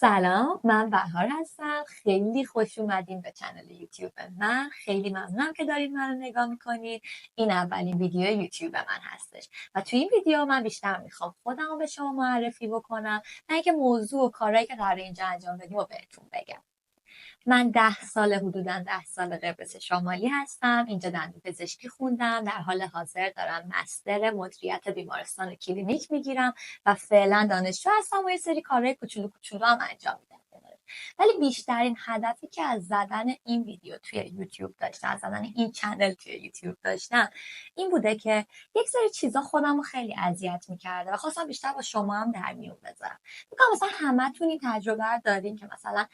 سلام، من بهار هستم. خیلی خوش اومدین به کانال یوتیوب من. خیلی ممنونم که دارید من رو نگاه میکنید. این اولین ویدیو یوتیوب من هستش و توی این ویدیو من بیشتر میخوام خودم رو به شما معرفی بکنم و اینکه موضوع و کارهایی که قراره اینجا انجام بدیم رو بهتون بگم. من حدوداً 10 سال قبرس شمالی هستم. اینجا دندونپزشکی خوندم. در حال حاضر دارم مستر مدیریت بیمارستان کلینیک میگیرم و فعلا دانشجو هستم و یه سری کارهای کوچولو کوچولو هم انجام میدم. ولی بیشترین هدفی که از زدن این ویدیو توی یوتیوب داشتم، از زدن این چنل توی یوتیوب داشتم، این بوده که یک سری چیزا خودم رو خیلی اذیت میکرده و خواستم بیشتر با شما هم در میون بذارم. میگم مثلا همتون این تجربه رو دارین که مثلا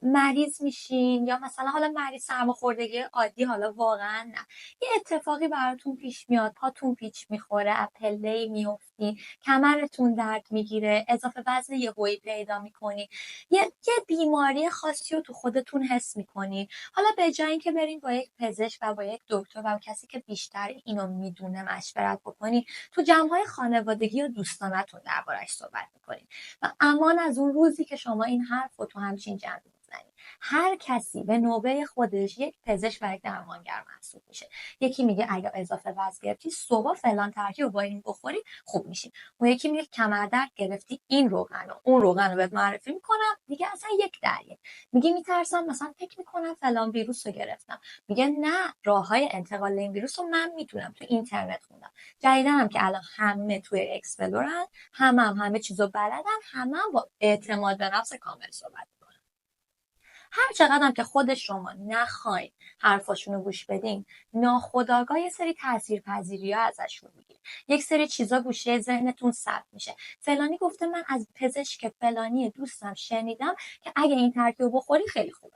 مریض میشین یا مثلا حالا مریض سرماخوردگی عادی، حالا واقعا نه، یه اتفاقی براتون پیش میاد، پاتون پیچ میخوره، پله‌ای میافتین، کمرتون درد میگیره، اضافه وزن یهویی پیدا میکنین، یه بیماری خاصی رو تو خودتون حس میکنین. حالا به جای اینکه برین با یک پزشک و با یک دکتر و کسی که بیشتر اینو میدونه مشورت بکنین، تو جمع‌های خانوادگی و دوستانتون دربارش صحبت میکنین و امان از اون روزی که شما این حرف رو تو همچین جمعی میزنین. هر کسی به نوبه خودش یک پزشک و یک درمانگر محسوب میشه. یکی میگه اگه اضافه وزن گرفتی صبح فلان ترکیب رو با این بخوری خوب میشی. اون یکی میگه کمردرد گرفتی این روغن و اون روغن رو بهت معرفی میکنم، دیگه اصلا یک درگیر. میگه میترسم، مثلا فکر میکنم فلان ویروس رو گرفتم، میگه نه، راههای انتقال این ویروس رو من میتونم تو اینترنت خوندم. جدیدن هم که الان همه توی اکسپلورن، همه چیزو بلدن، همه با اعتماد به نفس کامل صحبت میکنن. هر چقدر هم که خود شما نخواین حرفاشون رو گوش بدین، ناخودآگاه یه سری تاثیرپذیری ها ازشون میگیره. یک سری چیزا گوشه ذهنتون ثبت میشه. فلانی گفته، من از پزشک فلانی دوستم شنیدم که اگه این ترکیب بخوری خیلی خوبه.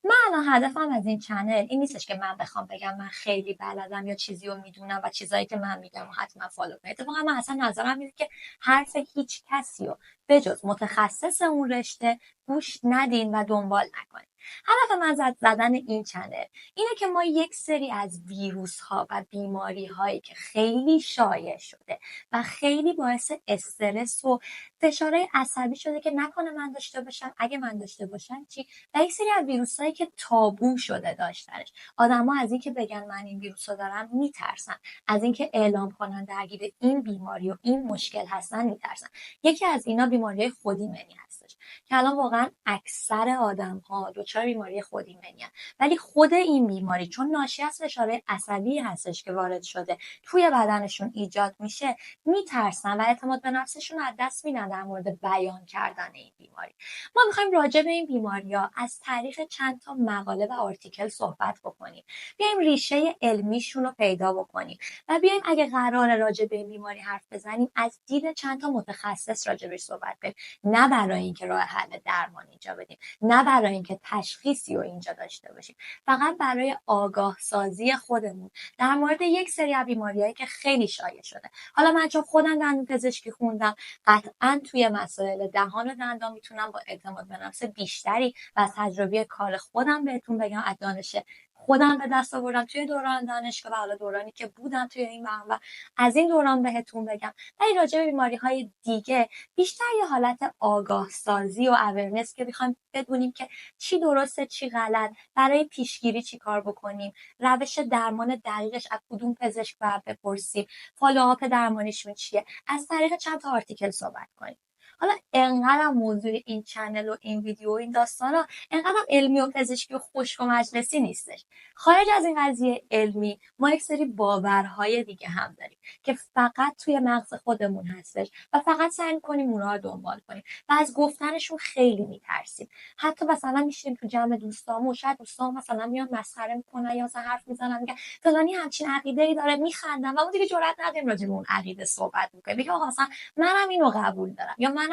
من الان هدفم از این چنل این نیستش که من بخوام بگم من خیلی بلدم یا چیزی رو میدونم و چیزایی که من میگم و حتما فالو کنید. اتفاقا من اصلا نظرم اینه که حرف هیچ کسی رو به جز متخصص اون رشته گوش ندین و دنبال نکنین. هدف من زدن این چنل اینه که ما یک سری از ویروس ها و بیماری هایی که خیلی شایع شده و خیلی باعث استرس و فشار عصبی شده که نکنه من داشته باشم، اگه من داشته باشم چی، و یک سری از ویروسایی که تابو شده داشتنش. آدما از اینکه بگن من این ویروس رو دارم میترسن، از اینکه اعلام کنن درگیر این بیماری و این مشکل هستن میترسن. یکی از اینا بیماری خودایمنی هستش که الان واقعا اکثر آدم‌ها دچار بیماری خودایمنی هستن، ولی خود این بیماری چون ناشی از فشار عصبی هستش که وارد شده توی بدنشون ایجاد میشه، میترسن و اعتماد به نفسشون از دست میدن در مورد بیان کردن این بیماری. ما میخوایم راجع به این بیماری‌ها از طریق چند تا مقاله و آرتیکل صحبت بکنیم، بیایم ریشه علمیشون رو پیدا بکنیم و بیایم اگه قراره راجع به این بیماری حرف بزنیم از دید چند تا متخصص راجع بهش صحبت کنیم، نه برای اینکه راه حل درمان اینجا بدیم، نه برای اینکه تشخیصی رو اینجا داشته باشیم، فقط برای آگاه سازی خودمون در مورد یک سری از بیماریایی که خیلی شایع شده. حالا من چون خودم دندونپزشکی خوندم، قطعا توی مسائل دهان و دندان میتونم با اعتماد به نفس بیشتری و از تجربه کار خودم بهتون بگم، از دانش خودم به دست آوردم توی دوران دانشگاه و حالا دورانی که بودم توی این و از این دوران بهتون بگم. ولی راجع به بیماری‌های دیگه بیشتر یه حالت آگاه سازی و اورنس که بخوایم بدونیم که چی درسته چی غلط، برای پیشگیری چی کار بکنیم، روش درمان دقیقش از کدوم پزشک باید بپرسیم، فالوآپ درمانیشون چیه، از طریق چند تا آرتیکل صحبت کنیم. حالا انقدر موضوع این چنل و این ویدیو و این داستانا انقدر علمی و پزشکی و خشک و مجلسی نیستش. خارج از این قضیه علمی، ما یک سری باورهای دیگه هم داریم که فقط توی مغز خودمون هستش و فقط سعی می‌کنیم اونها رو دنبال کنیم و از گفتنشون خیلی میترسیم. حتی مثلا میشیم تو جمع دوستامون، شاید دوستام مثلا میان مسخره میکنن یا مثلا حرف میزنن، میگن فلانی همچین عقیده‌ای داره، میخندن و اون دیگه جرئت نداریم راجع به اون عقیده صحبت بکنیم. میگه آقا مثلا منم اینو قبول دارم یا منم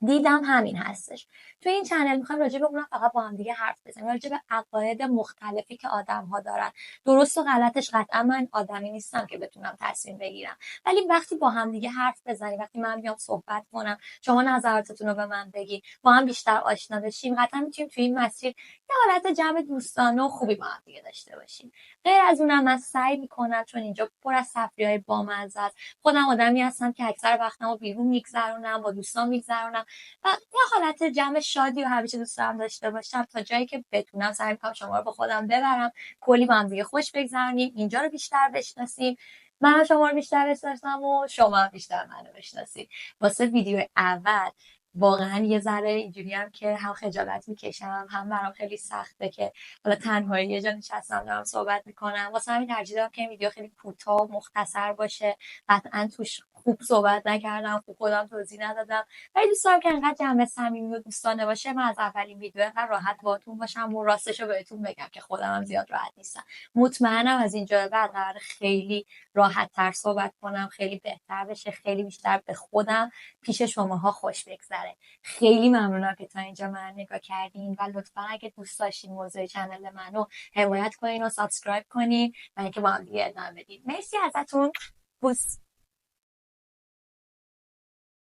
دیدم همین هستش. تو این چنل میخوایم راجع به اونها فقط با هم دیگه حرف بزنیم، راجع به عقاید مختلفی که آدم‌ها دارن. درست و غلطش قطعا من آدمی نیستم که بتونم تصمیم بگیرم، ولی وقتی با هم دیگه حرف بزنیم، وقتی من بیام صحبت کنم، شما نظراتتون رو به من بگی، با هم بیشتر آشنا بشیم، قطعا میتونیم تو این مسیر یه حالت جمع دوستانه و خوبی با هم دیگه داشته باشیم. غیر از اونم من سعی میکنم، چون اینجا پر از تفریح‌های بامزه است، خودم آدمی هستم که اکثر وقتمو بیرون میگذرونم، با دوستان میگذرونم، و یه حالت جمع شادی و همیشه دوست دارم داشته باشم. تا جایی که بتونم سعی میکنم شما رو با خودم ببرم، کلی با هم دیگه خوش بگذرونیم، اینجا رو بیشتر بشناسیم، من شما رو بیشتر بشناسم و شما هم بیشتر منو بشناسید. واسه ویدیو اول واقعا یه ذره اینجوری هم که هم خجالت میکشم، هم برام خیلی سخته که حالا تنهایی یه جا نشستم دارم صحبت میکنم. واسه همین ترجیح دادم که این ویدیو خیلی کوتاه و مختصر باشه. قطعا توش خوب صحبت نکردم، خوب خودم توضیح ندادم، ولی دوست دارم که انقدر جنبه صمیمی و دوستانه باشه. من از اولین ویدیو انقدر راحت باهاتون باشم و راستش رو بهتون بگم که خودم هم زیاد راحت نیستم. مطمئنم از اینجا به بعد قرار خیلی راحت تر صحبت کنم، خیلی بهتر بشه، خیلی بیشتر به خودم پیش شماها خوش بگذره. خیلی ممنونم که تا اینجا من نگاه کردین و لطفا اگه دوست داشتین موضوع چنل منو حمایت کنین و سابسکرایب کنین و اینکه با هم دیگه ادامه بدین. مرسی ازتون. بوس.